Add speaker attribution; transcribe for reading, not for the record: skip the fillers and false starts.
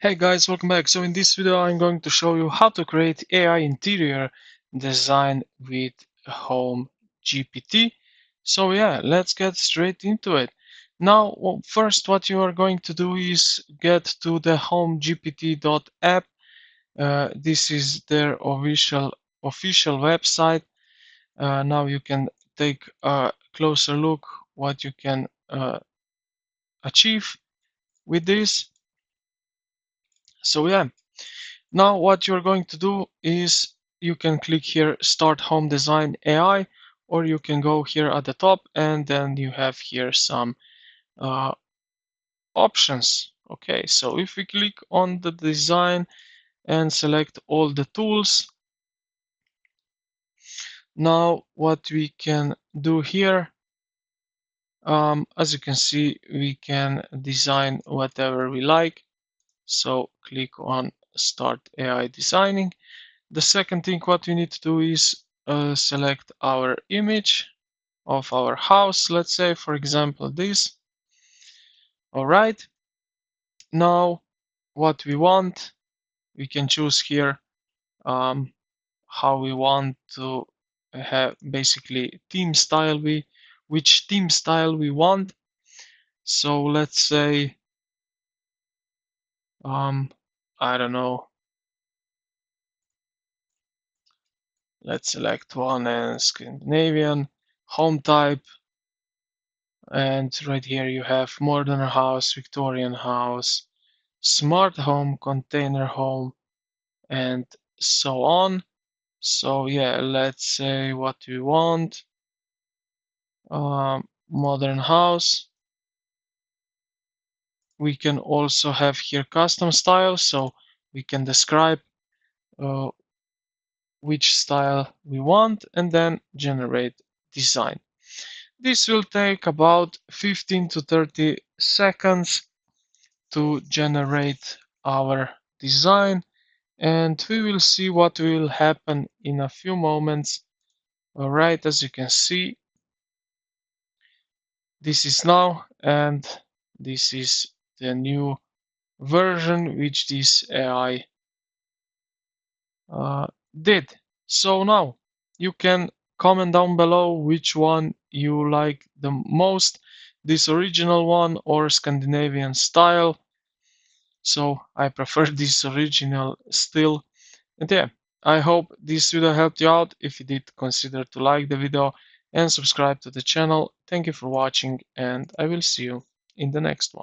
Speaker 1: Hey guys, welcome back. So in this video I'm going to show you how to create AI interior design with HomeGPT. So yeah, let's get straight into it. Now, first what you are going to do is get to the homegpt.app. This is their official website. Now you can take a closer look what you can achieve with this. So yeah. Now what you're going to do is you can click here Start Home Design AI, or you can go here at the top and then you have here some uh, options. Okay, so if we click on the design and select all the tools, now what we can do here, as you can see, we can design whatever we like. So click on Start AI Designing. The second thing what we need to do is select our image of our house. Let's say, for example, this. All right. Now, what we want, we can choose here how we want to have basically theme style which theme style we want. So let's say, I don't know. Let's select one and Scandinavian home type. And right here you have modern house, Victorian house, smart home, container home, and so on. So yeah, let's say what we want. Modern house. We can also have here custom style, so we can describe uh, which style we want and then generate design. This will take about 15 to 30 seconds to generate our design, and we will see what will happen in a few moments. All right, as you can see, this is now, and this is the new version which this AI did. So now you can comment down below which one you like the most, this original one or Scandinavian style. So I prefer this original still. And yeah, I hope this video helped you out. If you did, consider to like the video and subscribe to the channel. Thank you for watching, and I will see you in the next one.